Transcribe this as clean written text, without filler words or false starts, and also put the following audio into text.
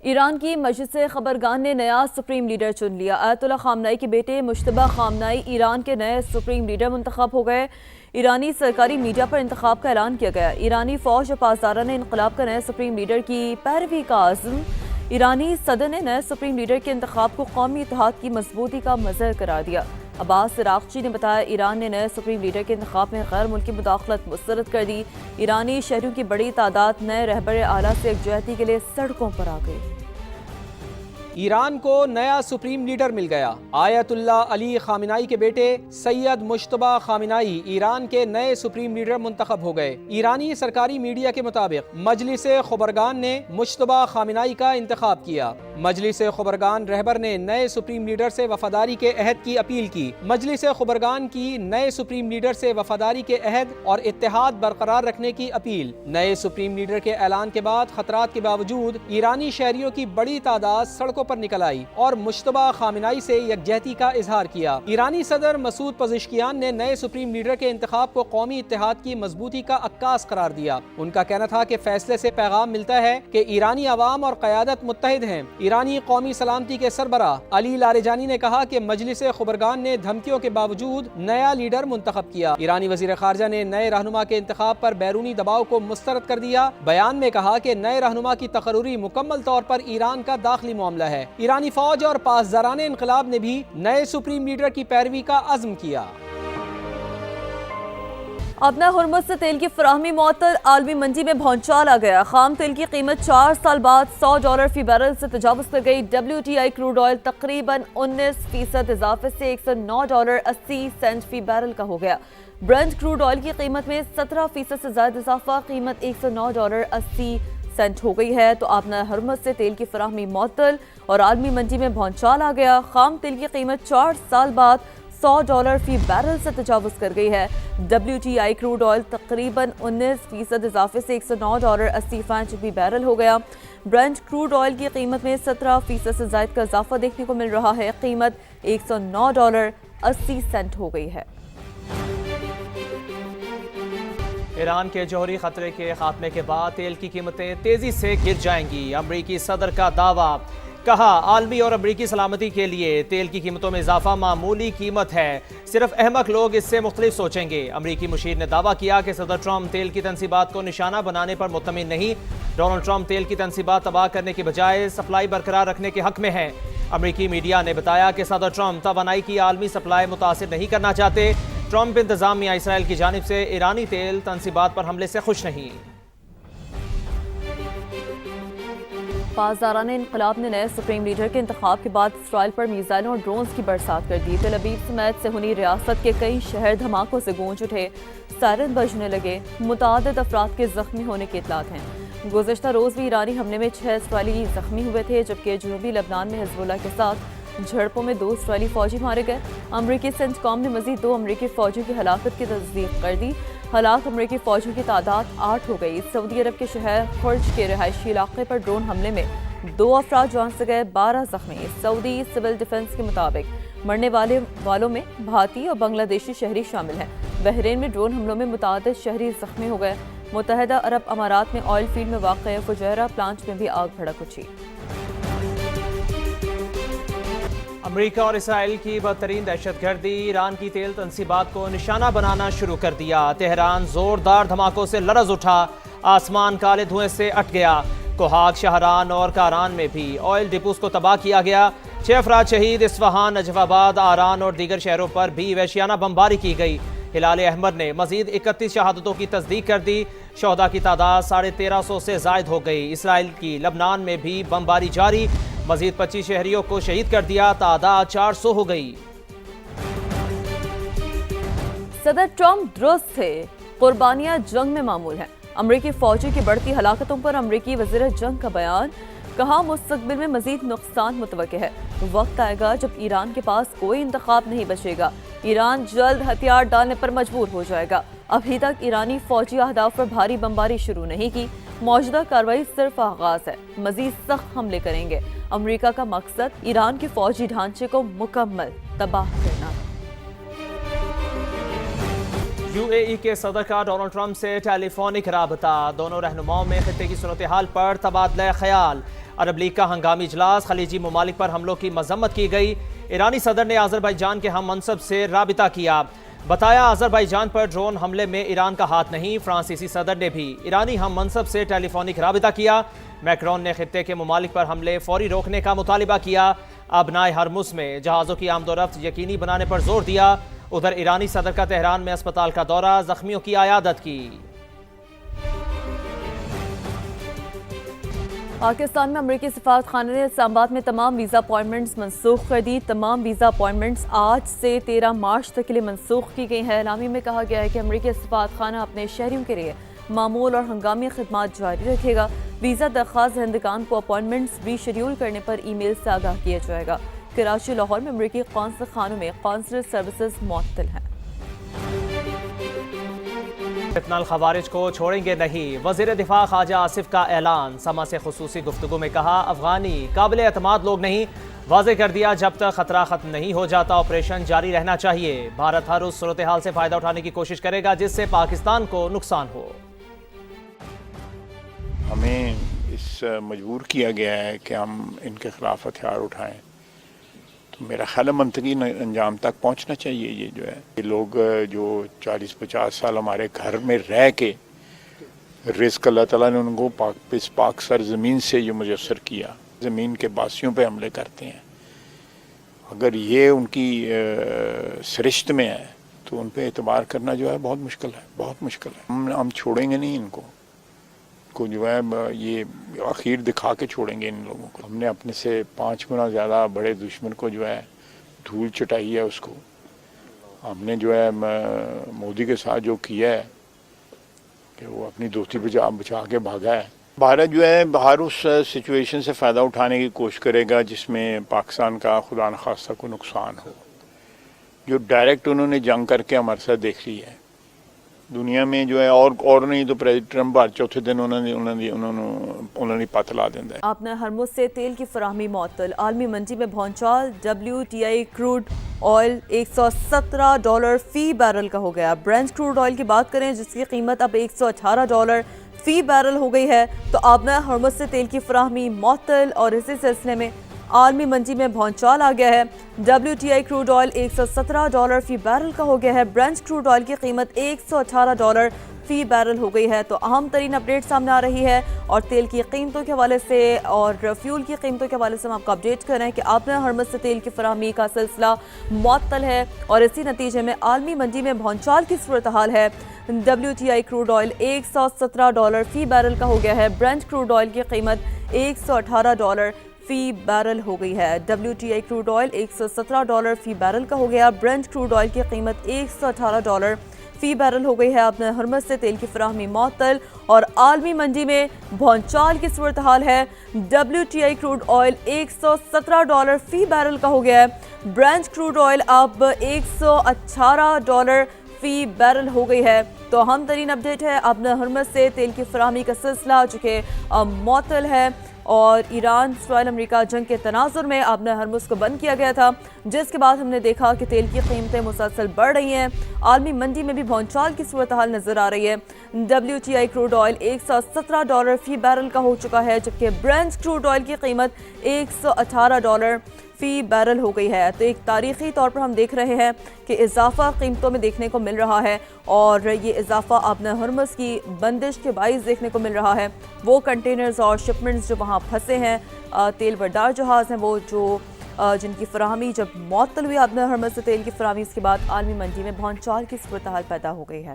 ایران کی مجلس خبرگان نے نیا سپریم لیڈر چن لیا۔ آیت اللہ خامنائی کے بیٹے مجتبیٰ خامنائی ایران کے نئے سپریم لیڈر منتخب ہو گئے۔ ایرانی سرکاری میڈیا پر انتخاب کا اعلان کیا گیا۔ ایرانی فوج اور پاسداران انقلاب کا نئے سپریم لیڈر کی پیروی کا عزم۔ ایرانی صدر نے نئے سپریم لیڈر کے انتخاب کو قومی اتحاد کی مضبوطی کا مظہر قرار دیا۔ عباس عراقچی نے بتایا ایران نے نئے سپریم لیڈر کے انتخاب میں غیر ملکی مداخلت مسترد کر دی۔ ایرانی شہریوں کی بڑی تعداد نئے رہبر اعلیٰ سے یکجہتی کے لیے سڑکوں پر آ گئی۔ ایران کو نیا سپریم لیڈر مل گیا۔ آیت اللہ علی خامنائی کے بیٹے سید مجتبیٰ خامنائی ایران کے نئے سپریم لیڈر منتخب ہو گئے۔ ایرانی سرکاری میڈیا کے مطابق مجلس خبرگان نے مجتبیٰ خامنائی کا انتخاب کیا۔ مجلس خبرگان رہبر نے نئے سپریم لیڈر سے وفاداری کے عہد کی اپیل کی۔ مجلس خبرگان کی نئے سپریم لیڈر سے وفاداری کے عہد اور اتحاد برقرار رکھنے کی اپیل۔ نئے سپریم لیڈر کے اعلان کے بعد خطرات کے باوجود ایرانی شہریوں کی بڑی تعداد سڑکوں پر نکل آئی اور مجتبیٰ خامنائی سے یکجہتی کا اظہار کیا۔ ایرانی صدر مسعود پزشکیان نے نئے سپریم لیڈر کے انتخاب کو قومی اتحاد کی مضبوطی کا عکاس قرار دیا۔ ان کا کہنا تھا کہ فیصلے سے پیغام ملتا ہے کہ ایرانی عوام اور قیادت متحد ہیں۔ ایرانی قومی سلامتی کے سربراہ علی لاریجانی نے کہا کہ مجلس خبرگان نے دھمکیوں کے باوجود نیا لیڈر منتخب کیا۔ ایرانی وزیر خارجہ نے نئے رہنما کے انتخاب پر بیرونی دباؤ کو مسترد کر دیا۔ بیان میں کہا کہ نئے رہنما کی تقرری مکمل طور پر ایران کا داخلی معاملہ ہے۔ ایرانی فوج اور پاسداران انقلاب نے بھی نئے سپریم لیڈر کی پیروی کا عزم کیا۔ اپنا ہرمز سے تیل کی فراہمی معطل، عالمی منڈی میں بھونچال آ گیا۔ خام تیل کی قیمت 4 سال بعد $100 فی بیرل سے تجاوز کر گئی۔ WTI کروڈ آئل تقریباً 19% اضافے سے $109.80 فی بیرل کا ہو گیا۔ برنٹ کروڈ آئل کی قیمت میں 17% سے زائد اضافہ، قیمت $109.80 ہو گئی ہے۔ تو آبنہ ہرمز سے تیل کی فراہمی معطل اور عالمی منڈی میں بھونچال آ گیا۔ خام تیل کی قیمت 4 سال بعد $100 فی بیرل سے تجاوز کر گئی ہے۔ WTI کروڈ آئل تقریباً 19% اضافے سے $109.80 فی بیرل ہو گیا۔ برنٹ کروڈ آئل کی قیمت میں 17% سے زائد کا اضافہ دیکھنے کو مل رہا ہے، قیمت $109.80 ہو گئی ہے۔ ایران کے جوہری خطرے کے خاتمے کے بعد تیل کی قیمتیں تیزی سے گر جائیں گی۔ امریکی صدر کا دعویٰ، کہا عالمی اور امریکی سلامتی کے لیے تیل کی قیمتوں میں اضافہ معمولی قیمت ہے، صرف احمق لوگ اس سے مختلف سوچیں گے۔ امریکی مشیر نے دعویٰ کیا کہ صدر ٹرمپ تیل کی تنصیبات کو نشانہ بنانے پر مطمئن نہیں۔ ڈونلڈ ٹرمپ تیل کی تنصیبات تباہ کرنے کے بجائے سپلائی برقرار رکھنے کے حق میں ہیں۔ امریکی میڈیا نے بتایا کہ صدر ٹرمپ توانائی کی عالمی سپلائی متاثر نہیں کرنا چاہتے۔ ٹرمپ انتظامیہ اسرائیل کی جانب سے ایرانی تیل تنصیبات پر حملے سے خوش نہیں۔ پاسداران انقلاب نے نئے سپریم لیڈر کے انتخاب کے بعد اسرائیل پر میزائلوں اور ڈرونز کی برسات کر دی۔ تل ابیب سمیت صہیونی ریاست کے کئی شہر دھماکوں سے گونج اٹھے، سائرن بجنے لگے، متعدد افراد کے زخمی ہونے کی اطلاعات ہیں۔ گزشتہ روز بھی ایرانی حملے میں 6 اسرائیلی زخمی ہوئے تھے، جبکہ جنوبی لبنان میں حزب اللہ کے ساتھ جھڑپوں میں 2 اسرائیلی فوجی مارے گئے۔ امریکی سینٹکام نے مزید 2 امریکی فوجیوں کی ہلاکت کی تصدیق کر دی۔ ہلاک امریکی فوجیوں کی تعداد 8 ہو گئی۔ سعودی عرب کے شہر خرج کے رہائشی علاقے پر ڈرون حملے میں 2 افراد جان سے گئے، 12 زخمی۔ سعودی سول ڈیفنس کے مطابق مرنے والوں میں بھارتی اور بنگلہ دیشی شہری شامل ہیں۔ بحرین میں ڈرون حملوں میں متعدد شہری زخمی ہو گئے۔ متحدہ عرب امارات میں آئل فیلڈ میں واقع فجیرہ پلانٹ میں بھی آگ بھڑک اٹھی۔ امریکہ اور اسرائیل کی بدترین دہشت گردی، ایران کی تیل تنصیبات کو نشانہ بنانا شروع کر دیا۔ تہران زوردار دھماکوں سے لرز اٹھا، آسمان کالے دھوئیں سے اٹھ گیا۔ کوہاگ، شہران اور کاران میں بھی آئل ڈپوز کو تباہ کیا گیا۔ 6 افراد شہید، اصفہان، نجف آباد، آران اور دیگر شہروں پر بھی وحشیانہ بمباری کی گئی۔ ہلال احمر نے مزید 31 شہادتوں کی تصدیق کر دی۔ شہداء کی تعداد 1350 سے زائد ہو گئی۔ اسرائیل کی لبنان میں بھی بمباری جاری، مزید 25 شہریوں کو شہید کر دیا، تعداد 400 ہو گئی۔ صدر ٹرمپ درست تھے، قربانیاں جنگ میں معمول ہیں۔ امریکی فوجی کی بڑھتی ہلاکتوں پر امریکی وزیر جنگ کا بیان، کہا مستقبل میں مزید نقصان متوقع ہے۔ وقت آئے گا جب ایران کے پاس کوئی انتخاب نہیں بچے گا، ایران جلد ہتھیار ڈالنے پر مجبور ہو جائے گا۔ ابھی تک ایرانی فوجی اہداف پر بھاری بمباری شروع نہیں کی، موجودہ کارروائی صرف آغاز ہے، مزید سخت حملے کریں گے۔ امریکہ کا مقصد ایران کے فوجی ڈھانچے کو مکمل تباہ کرنا ہے۔ UAE کے صدر کا ڈونلڈ ٹرمپ سے ٹیلی فونک رابطہ، دونوں رہنماؤں میں خطے کی صورتحال پر تبادلہ خیال۔ عرب لیگ کا ہنگامی اجلاس، خلیجی ممالک پر حملوں کی مذمت کی گئی۔ ایرانی صدر نے آذربائیجان کے ہم منصب سے رابطہ کیا، بتایا آذربائیجان پر ڈرون حملے میں ایران کا ہاتھ نہیں۔ فرانسیسی صدر نے بھی ایرانی ہم منصب سے ٹیلی فونک رابطہ کیا۔ میکرون نے خطے کے ممالک پر حملے فوری روکنے کا مطالبہ کیا۔ ابنائے ہرمز میں جہازوں کی آمد و رفت یقینی بنانے پر زور دیا۔ ادھر ایرانی صدر کا تہران میں اسپتال کا دورہ، زخمیوں کی عیادت کی۔ پاکستان میں امریکی سفارت خانے نے اسلام آباد میں تمام ویزا اپائنٹمنٹس منسوخ کر دی۔ تمام ویزا اپائنٹمنٹس آج سے 13 مارچ تک کے لیے منسوخ کی گئی ہیں۔ اعلامیے میں کہا گیا ہے کہ امریکی سفارت خانہ اپنے شہریوں کے لیے معمول اور ہنگامی خدمات جاری رکھے گا۔ ویزا درخواست دہندگان کو اپائنٹمنٹس ری شیڈول کرنے پر ای میل سے آگاہ کیا جائے گا۔ کراچی، لاہور میں امریکی قونصل خانوں میں قونصلر سروسز معطل ہیں۔ فتنہ الخوارج کو چھوڑیں گے نہیں، وزیر دفاع خواجہ آصف کا اعلان۔ سما سے خصوصی گفتگو میں کہا افغانی قابل اعتماد لوگ نہیں، واضح کر دیا جب تک خطرہ ختم نہیں ہو جاتا آپریشن جاری رہنا چاہیے۔ بھارت ہر اس صورتحال سے فائدہ اٹھانے کی کوشش کرے گا جس سے پاکستان کو نقصان ہو۔ ہمیں اس مجبور کیا گیا ہے کہ ہم ان کے خلاف ہتھیار اٹھائیں، تو میرا خیال ہے منطقی انجام تک پہنچنا چاہیے۔ یہ جو ہے یہ لوگ جو 40-50 سال ہمارے گھر میں رہ کے رزق اللہ تعالیٰ نے ان کو پاک سرزمین سے یہ میسر کیا، زمین کے باسیوں پہ حملے کرتے ہیں، اگر یہ ان کی سرشت میں ہے تو ان پہ اعتبار کرنا جو ہے بہت مشکل ہے، بہت مشکل ہے۔ ہم چھوڑیں گے نہیں ان کو جو ہے یہ اخیر دکھا کے چھوڑیں گے ان لوگوں کو۔ ہم نے اپنے سے 5 گنا زیادہ بڑے دشمن کو جو ہے دھول چٹائی ہے اس کو۔ ہم نے جو ہے مودی کے ساتھ جو کیا ہے کہ وہ اپنی دوستی بچا کے بھاگا ہے۔ بھارت جو ہے باہر اس سچویشن سے فائدہ اٹھانے کی کوشش کرے گا جس میں پاکستان کا خدا نخواستہ کو نقصان ہو۔ جو ڈائریکٹ انہوں نے جنگ کر کے ہمارے ساتھ دیکھ لی ہے دنیا میں جو ہے، اور نہیں تو پریزیڈنٹ ٹرمپ ہر چوتھے دن انہوں نے پت لا دینا ہے۔ آپ نے ہرمز سے تیل کی فراہمی معطل، عالمی منڈی میں بھونچال، WTI کروڈ آئل $117 فی بیرل کا ہو گیا۔ برنٹ کروڈ آئل کی بات کریں جس کی قیمت اب $118 فی بیرل ہو گئی ہے، تو آپ نے ہرمز سے تیل کی فراہمی معطل، اور اسی سلسلے میں عالمی منڈی میں بھونچال آ گیا ہے۔ WTI کروڈ آئل $117 فی بیرل کا ہو گیا ہے۔ برنٹ کروڈ آئل کی قیمت $118 فی بیرل ہو گئی ہے۔ تو اہم ترین اپڈیٹ سامنے آ رہی ہے، اور تیل کی قیمتوں کے حوالے سے اور فیول کی قیمتوں کے حوالے سے ہم آپ کو اپڈیٹ کر رہے ہیں کہ آپ نے ہرمز سے تیل کی فراہمی کا سلسلہ معطل ہے، اور اسی نتیجے میں عالمی منڈی میں بھونچال کی صورتحال ہے۔ WTI کروڈ آئل $117 فی بیرل کا ہو گیا ہے۔ برنٹ کروڈ آئل کی قیمت $118 فی بیرل ہو گئی ہے۔ WTI کروڈ آئل $117 فی بیرل کا ہو گیا۔ برنٹ کروڈ آئل کی قیمت $118 فی بیرل ہو گئی ہے۔ آپ نے ہرمز سے تیل کی فراہمی معطل، اور عالمی منڈی میں بھونچال کی صورتحال ہے۔ WTI کروڈ آئل $117 فی بیرل کا ہو گیا ہے۔ برنٹ کروڈ آئل اب $118 فی بیرل ہو گئی ہے۔ تو اہم ترین اپڈیٹ ہے، آپ نے ہرمز سے تیل کی فراہمی کا سلسلہ جو کہ معطل ہے، اور ایران اسرائیل امریکہ جنگ کے تناظر میں آپ نے ہرمز کو بند کیا گیا تھا، جس کے بعد ہم نے دیکھا کہ تیل کی قیمتیں مسلسل بڑھ رہی ہیں۔ عالمی منڈی میں بھی بھونچال کی صورتحال نظر آ رہی ہے۔ WTI کروڈ آئل $117 فی بیرل کا ہو چکا ہے، جبکہ برنٹ کروڈ آئل کی قیمت $118 فی بیرل ہو گئی ہے۔ تو ایک تاریخی طور پر ہم دیکھ رہے ہیں کہ اضافہ قیمتوں میں دیکھنے کو مل رہا ہے، اور یہ اضافہ آپ نے ہرمز کی بندش کے باعث دیکھنے کو مل رہا ہے۔ وہ کنٹینرز اور شپمنٹس جو وہاں پھنسے ہیں، تیل بردار جہاز ہیں، وہ جو جن کی فراہمی جب معطل ہوئی آپ نے ہرمز سے تیل کی فراہمی، اس کے بعد عالمی منڈی میں بھونچال کی صورتحال پیدا ہو گئی ہے۔